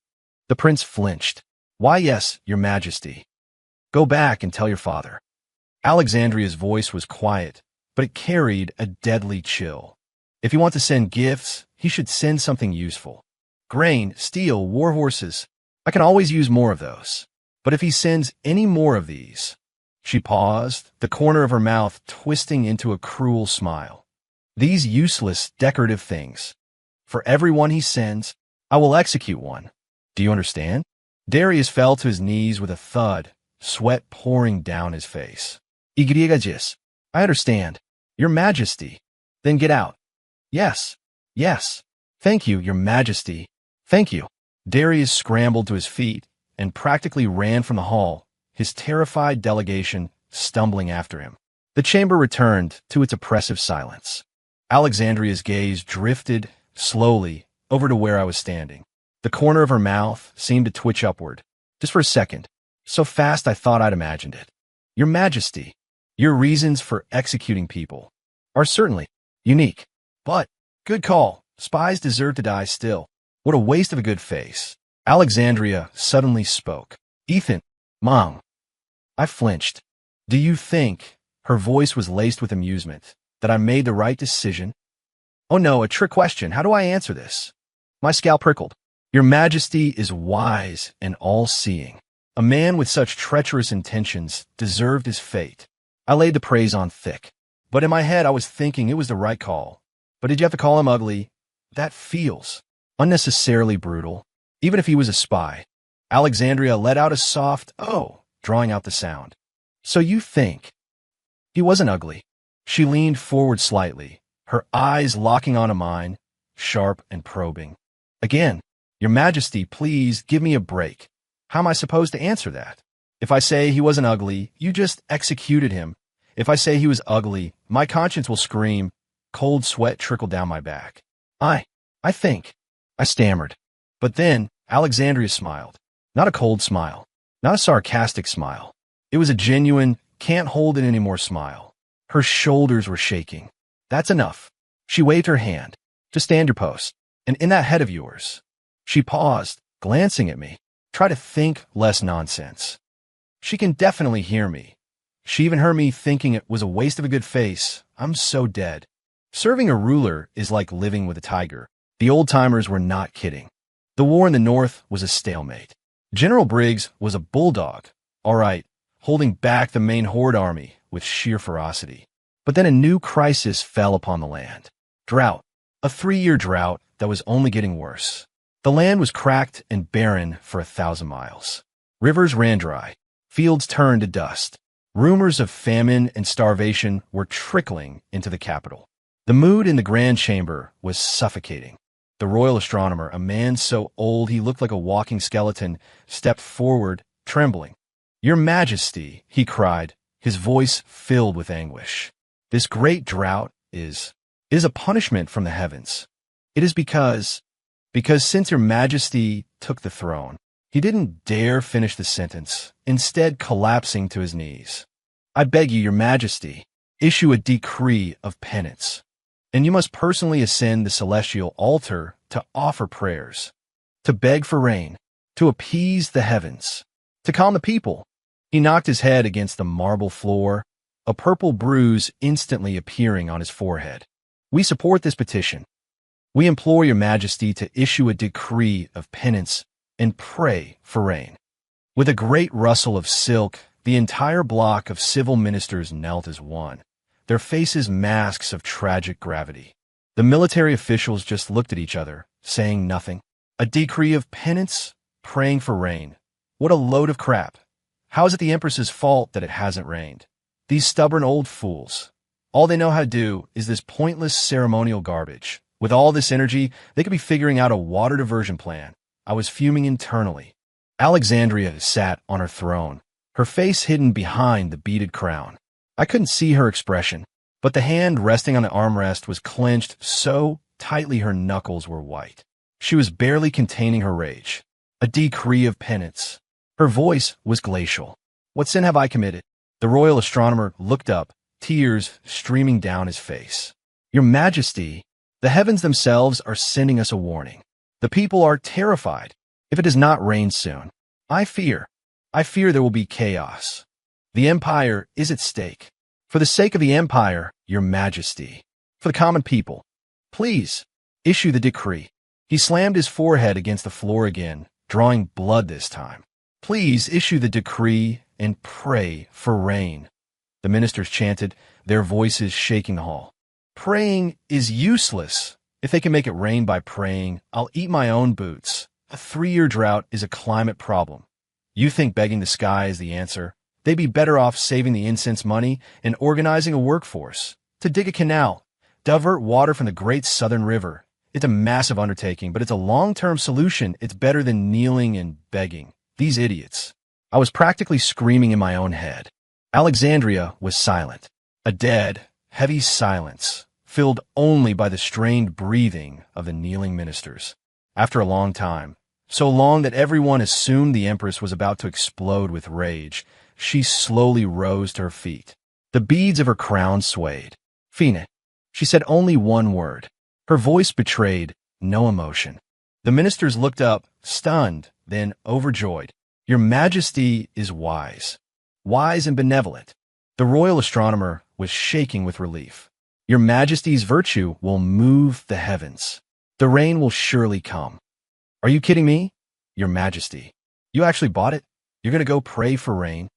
The prince flinched. Why, yes, Your Majesty. Go back and tell your father. Alexandria's voice was quiet, but it carried a deadly chill. If you want to send gifts, he should send something useful. Grain, steel, war horses. I can always use more of those. But if he sends any more of these... She paused, the corner of her mouth twisting into a cruel smile. These useless, decorative things. For every one he sends, I will execute one. Do you understand? Darius fell to his knees with a thud, sweat pouring down his face. Igriagis. I understand. Your Majesty. Then get out. Yes. Yes. Thank you, Your Majesty. Thank you. Darius scrambled to his feet and practically ran from the hall, his terrified delegation stumbling after him. The chamber returned to its oppressive silence. Alexandria's gaze drifted slowly over to where I was standing. The corner of her mouth seemed to twitch upward, just for a second, so fast I thought I'd imagined it. Your Majesty, your reasons for executing people are certainly unique, but good call. Spies deserve to die still. What a waste of a good face. Alexandria suddenly spoke. Ethan, Mom. I flinched. Do you think, her voice was laced with amusement, that I made the right decision? Oh no, a trick question. How do I answer this? My scalp prickled. Your Majesty is wise and all-seeing. A man with such treacherous intentions deserved his fate. I laid the praise on thick. But in my head I was thinking it was the right call. But did you have to call him ugly? That feels unnecessarily brutal. Even if he was a spy. Alexandria let out a soft "oh," drawing out the sound. So you think he wasn't ugly? She leaned forward slightly, her eyes locking onto mine, sharp and probing. Again, Your Majesty, please give me a break. How am I supposed to answer that? If I say he wasn't ugly, you just executed him. If I say he was ugly, my conscience will scream. Cold sweat trickled down my back. I think. I stammered. But then, Alexandria smiled. Not a cold smile. Not a sarcastic smile. It was a genuine, can't hold it anymore smile. Her shoulders were shaking. That's enough. She waved her hand. Just stand your post. And in that head of yours. She paused, glancing at me. Try to think less nonsense. She can definitely hear me. She even heard me thinking it was a waste of a good face. I'm so dead. Serving a ruler is like living with a tiger. The old-timers were not kidding. The war in the north was a stalemate. General Briggs was a bulldog, all right, holding back the main horde army with sheer ferocity. But then a new crisis fell upon the land. Drought. A 3-year drought that was only getting worse. The land was cracked and barren for 1,000 miles. Rivers ran dry. Fields turned to dust. Rumors of famine and starvation were trickling into the capital. The mood in the grand chamber was suffocating. The royal astronomer, a man so old he looked like a walking skeleton, stepped forward, trembling. "Your Majesty," he cried, his voice filled with anguish. "This great drought is a punishment from the heavens. It is because since Your Majesty took the throne." He didn't dare finish the sentence, instead collapsing to his knees. "I beg you, Your Majesty, issue a decree of penance, and you must personally ascend the celestial altar to offer prayers, to beg for rain, to appease the heavens, to calm the people." He knocked his head against the marble floor, a purple bruise instantly appearing on his forehead. "We support this petition. We implore Your Majesty to issue a decree of penance and pray for rain." With a great rustle of silk, the entire block of civil ministers knelt as one, their faces masks of tragic gravity. The military officials just looked at each other, saying nothing. A decree of penance, praying for rain. What a load of crap. How is it the Empress's fault that it hasn't rained? These stubborn old fools. All they know how to do is this pointless ceremonial garbage. With all this energy, they could be figuring out a water diversion plan. I was fuming internally. Alexandria sat on her throne, her face hidden behind the beaded crown. I couldn't see her expression, but the hand resting on the armrest was clenched so tightly her knuckles were white. She was barely containing her rage. A decree of penance. Her voice was glacial. "What sin have I committed?" The royal astronomer looked up, tears streaming down his face. "Your Majesty, the heavens themselves are sending us a warning. The people are terrified. If it does not rain soon, I fear there will be chaos. The empire is at stake. For the sake of the empire, Your Majesty, for the common people, please issue the decree." He slammed his forehead against the floor again, drawing blood this time. "Please issue the decree and pray for rain." The ministers chanted, their voices shaking the hall. "Praying is useless. If they can make it rain by praying, I'll eat my own boots. A 3-year drought is a climate problem. You think begging the sky is the answer? They'd be better off saving the incense money and organizing a workforce to dig a canal, divert water from the Great Southern River. It's a massive undertaking, but it's a long-term solution. It's better than kneeling and begging. These idiots." I was practically screaming in my own head. Alexandria was silent. A dead, heavy silence, filled only by the strained breathing of the kneeling ministers. After a long time, so long that everyone assumed the Empress was about to explode with rage, she slowly rose to her feet. The beads of her crown swayed. "Phoenix." She said only one word. Her voice betrayed no emotion. The ministers looked up, stunned, then overjoyed. "Your Majesty is wise and benevolent." The royal astronomer was shaking with relief. "Your Majesty's virtue will move the heavens. The rain will surely come." "Are you kidding me? Your Majesty. You actually bought it? You're going to go pray for rain?"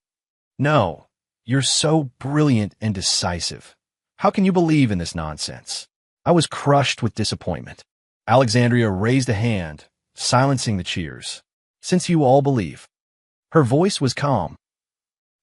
"No. You're so brilliant and decisive. How can you believe in this nonsense?" I was crushed with disappointment. Alexandria raised a hand, silencing the cheers. "Since you all believe." Her voice was calm.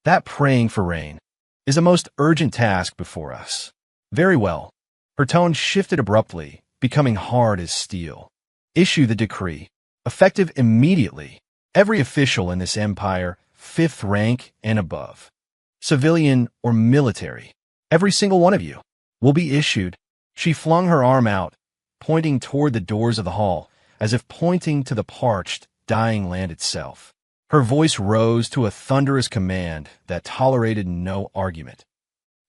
"That praying for rain is the most urgent task before us." "Very well." Her tone shifted abruptly, becoming hard as steel. "Issue the decree, effective immediately. Every official in this empire, 5th rank and above, civilian or military, every single one of you, will be issued." She flung her arm out, pointing toward the doors of the hall, as if pointing to the parched, dying land itself. Her voice rose to a thunderous command that tolerated no argument.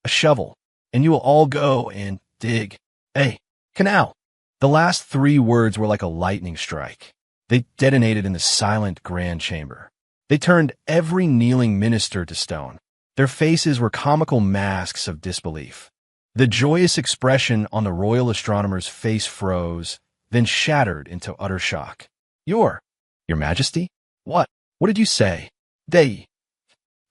"A shovel, and you will all go and dig a canal." The last 3 words were like a lightning strike. They detonated in the silent grand chamber. They turned every kneeling minister to stone. Their faces were comical masks of disbelief. The joyous expression on the royal astronomer's face froze, then shattered into utter shock. Your Majesty? What? What did you say? A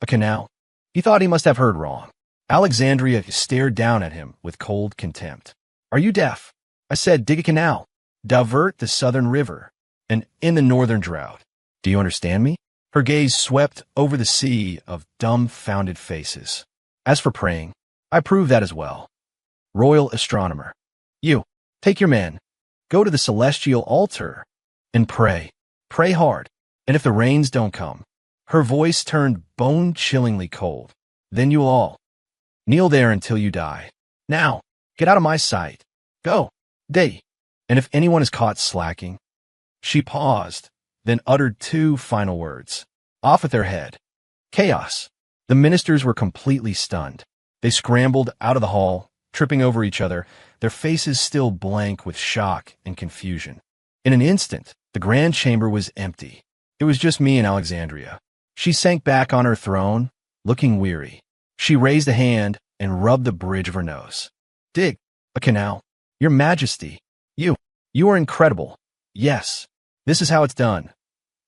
canal? He thought he must have heard wrong. Alexandria stared down at him with cold contempt. Are you deaf? I said dig a canal. Divert the southern river. And in the northern drought. Do you understand me? Her gaze swept over the sea of dumbfounded faces. As for praying, I prove that as well. Royal astronomer. You, take your men. Go to the celestial altar and pray. Pray hard. And if the rains don't come, her voice turned bone-chillingly cold. Then you'll all kneel there until you die. Now, get out of my sight. Go. Day. And if anyone is caught slacking. She paused, then uttered two final words. Off with their head. Chaos. The ministers were completely stunned. They scrambled out of the hall, tripping over each other, their faces still blank with shock and confusion. In an instant, the grand chamber was empty. It was just me and Alexandria. She sank back on her throne, looking weary. She raised a hand and rubbed the bridge of her nose. Dig a canal. Your Majesty. You are incredible. Yes, this is how it's done.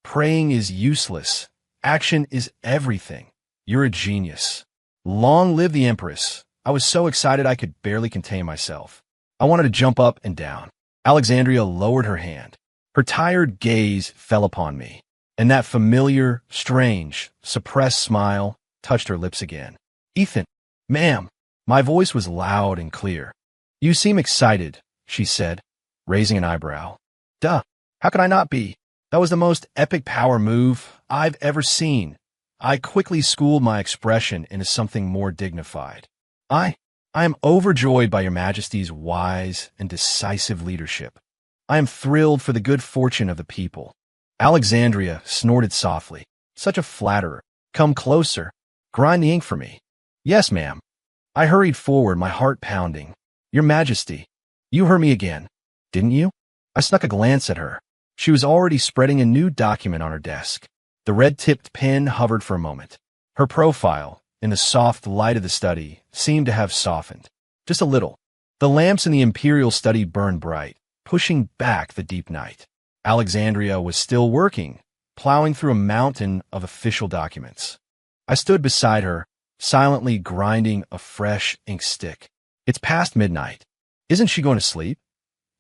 Praying is useless. Action is everything. You're a genius. Long live the Empress. I was so excited I could barely contain myself. I wanted to jump up and down. Alexandria lowered her hand. Her tired gaze fell upon me, and that familiar, strange, suppressed smile touched her lips again. Ethan, ma'am. My voice was loud and clear. You seem excited, she said, raising an eyebrow. Duh, how could I not be? That was the most epic power move I've ever seen. I quickly schooled my expression into something more dignified. I am overjoyed by your Majesty's wise and decisive leadership. I am thrilled for the good fortune of the people. Alexandria snorted softly. Such a flatterer. Come closer. Grind the ink for me. Yes, ma'am. I hurried forward, my heart pounding. Your Majesty, you heard me again, didn't you? I snuck a glance at her. She was already spreading a new document on her desk. The red-tipped pen hovered for a moment. Her profile, in the soft light of the study, seemed to have softened. Just a little. The lamps in the imperial study burned bright, pushing back the deep night. Alexandria was still working, plowing through a mountain of official documents. I stood beside her, silently grinding a fresh ink stick. It's past midnight. Isn't she going to sleep?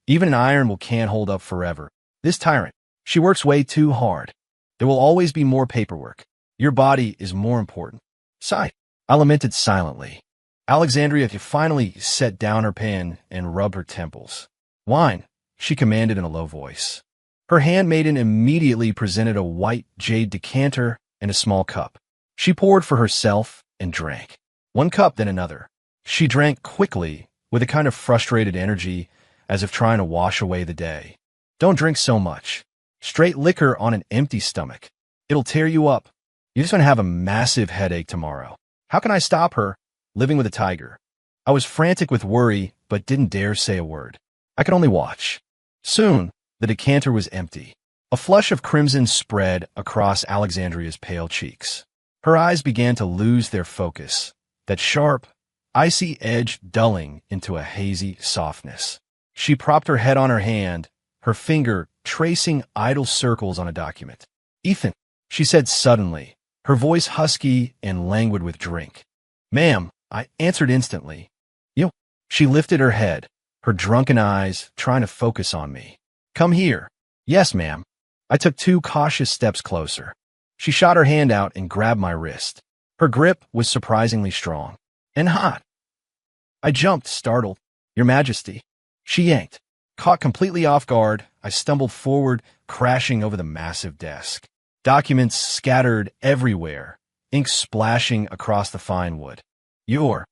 Even an iron can't hold up forever. This tyrant, she works way too hard. There will always be more paperwork. Your body is more important. Sigh. I lamented silently. Alexandria finally set down her pen and rubbed her temples. Wine, she commanded in a low voice. Her handmaiden immediately presented a white jade decanter and a small cup. She poured for herself and drank. One cup, then another. She drank quickly, with a kind of frustrated energy, as if trying to wash away the day. Don't drink so much. Straight liquor on an empty stomach. It'll tear you up. You're just going to have a massive headache tomorrow. How can I stop her, living with a tiger? I was frantic with worry, but didn't dare say a word. I could only watch. Soon, the decanter was empty. A flush of crimson spread across Alexandria's pale cheeks. Her eyes began to lose their focus, that sharp, icy edge dulling into a hazy softness. She propped her head on her hand, her finger tracing idle circles on a document. Ethan, she said suddenly, her voice husky and languid with drink. Ma'am, I answered instantly. You. She lifted her head, her drunken eyes trying to focus on me. Come here. Yes, ma'am. I took 2 cautious steps closer. She shot her hand out and grabbed my wrist. Her grip was surprisingly strong. And hot. I jumped, startled. Your Majesty. She yanked. Caught completely off guard, I stumbled forward, crashing over the massive desk. Documents scattered everywhere, ink splashing across the fine wood. Your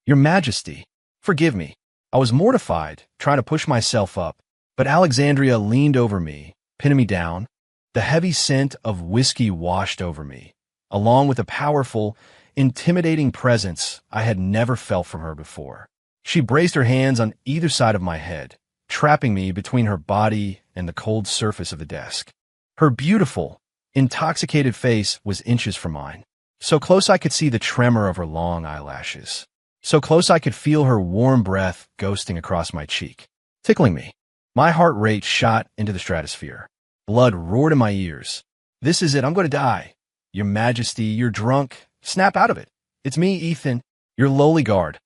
Majesty. Forgive me. I was mortified, trying to push myself up, but Alexandria leaned over me, pinning me down. The heavy scent of whiskey washed over me, along with a powerful, intimidating presence I had never felt from her before. She braced her hands on either side of my head, trapping me between her body and the cold surface of the desk. Her beautiful, intoxicated face was inches from mine, so close I could see the tremor of her long eyelashes. so close I could feel her warm breath ghosting across my cheek, tickling me. My heart rate shot into the stratosphere. Blood roared in my ears. This is it, I'm going to die. Your Majesty, you're drunk. Snap out of it. It's me, Ethan, your lowly guard.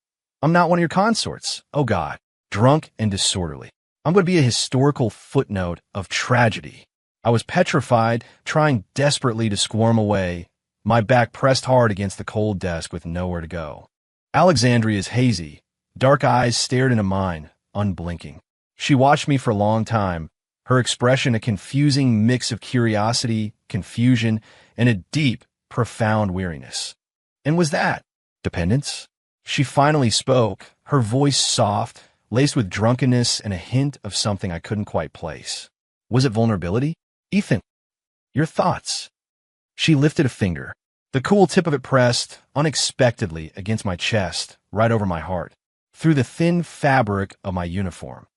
I'm not one of your consorts. Oh God, drunk and disorderly. I'm going to be a historical footnote of tragedy. I was petrified, trying desperately to squirm away, my back pressed hard against the cold desk with nowhere to go. Alexandria's hazy, dark eyes stared into mine, unblinking. She watched me for a long time, her expression a confusing mix of curiosity, confusion, and a deep, profound weariness. And was that dependence? She finally spoke, her voice soft, laced with drunkenness and a hint of something I couldn't quite place. Was it vulnerability? Ethan, your thoughts. She lifted a finger. The cool tip of it pressed, unexpectedly, against my chest, right over my heart, through the thin fabric of my uniform.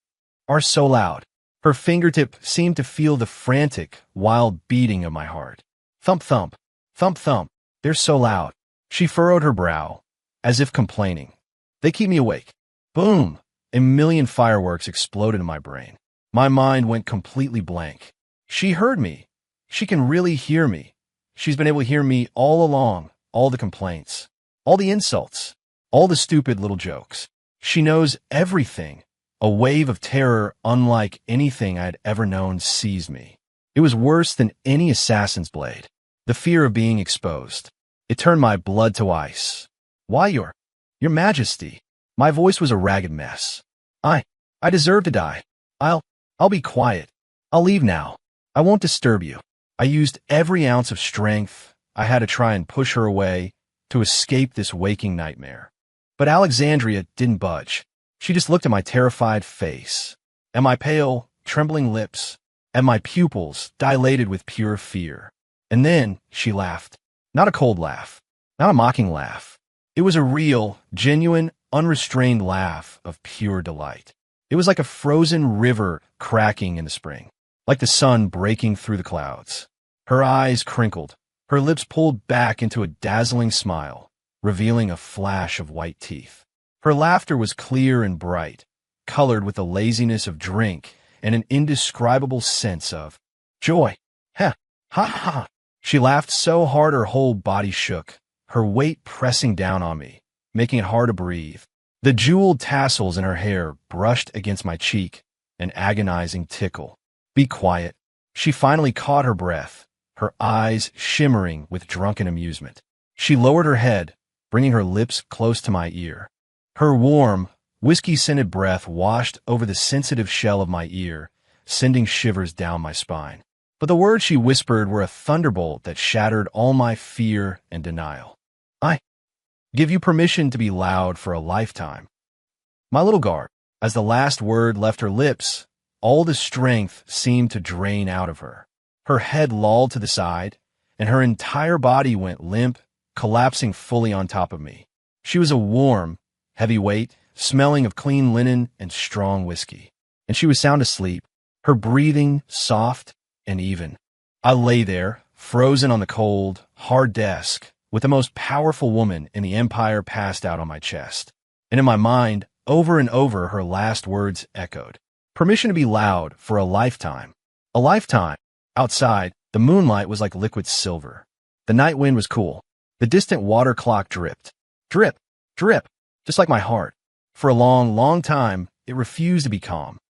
Are so loud. Her fingertip seemed to feel the frantic, wild beating of my heart. Thump, thump, thump, thump. They're so loud. She furrowed her brow, as if complaining. They keep me awake. Boom! A million fireworks exploded in my brain. My mind went completely blank. She heard me. She can really hear me. She's been able to hear me all along, all the complaints, all the insults, all the stupid little jokes. She knows everything. A wave of terror unlike anything I'd ever known seized me. It was worse than any assassin's blade. The fear of being exposed. It turned my blood to ice. Why, your Majesty. My voice was a ragged mess. I deserve to die. I'll be quiet. I'll leave now. I won't disturb you. I used every ounce of strength I had to try and push her away to escape this waking nightmare. But Alexandria didn't budge. She just looked at my terrified face, at my pale, trembling lips, at my pupils dilated with pure fear. And then she laughed. Not a cold laugh, not a mocking laugh. It was a real, genuine, unrestrained laugh of pure delight. It was like a frozen river cracking in the spring, like the sun breaking through the clouds. Her eyes crinkled, her lips pulled back into a dazzling smile, revealing a flash of white teeth. Her laughter was clear and bright, colored with the laziness of drink and an indescribable sense of joy. Ha, ha, ha. She laughed so hard her whole body shook, her weight pressing down on me, making it hard to breathe. The jeweled tassels in her hair brushed against my cheek, an agonizing tickle. Be quiet. She finally caught her breath, her eyes shimmering with drunken amusement. She lowered her head, bringing her lips close to my ear. Her warm, whiskey-scented breath washed over the sensitive shell of my ear, sending shivers down my spine. But the words she whispered were a thunderbolt that shattered all my fear and denial. I give you permission to be loud for a lifetime. My little guard. As the last word left her lips, all the strength seemed to drain out of her. Her head lolled to the side, and her entire body went limp, collapsing fully on top of me. She was a warm, heavy weight, smelling of clean linen and strong whiskey. And she was sound asleep, her breathing soft and even. I lay there, frozen on the cold, hard desk, with the most powerful woman in the empire passed out on my chest. And in my mind, over and over, her last words echoed. Permission to be loud for a lifetime. A lifetime. Outside, the moonlight was like liquid silver. The night wind was cool. The distant water clock dripped. Drip, drip, just like my heart. For a long, long time, it refused to be calm.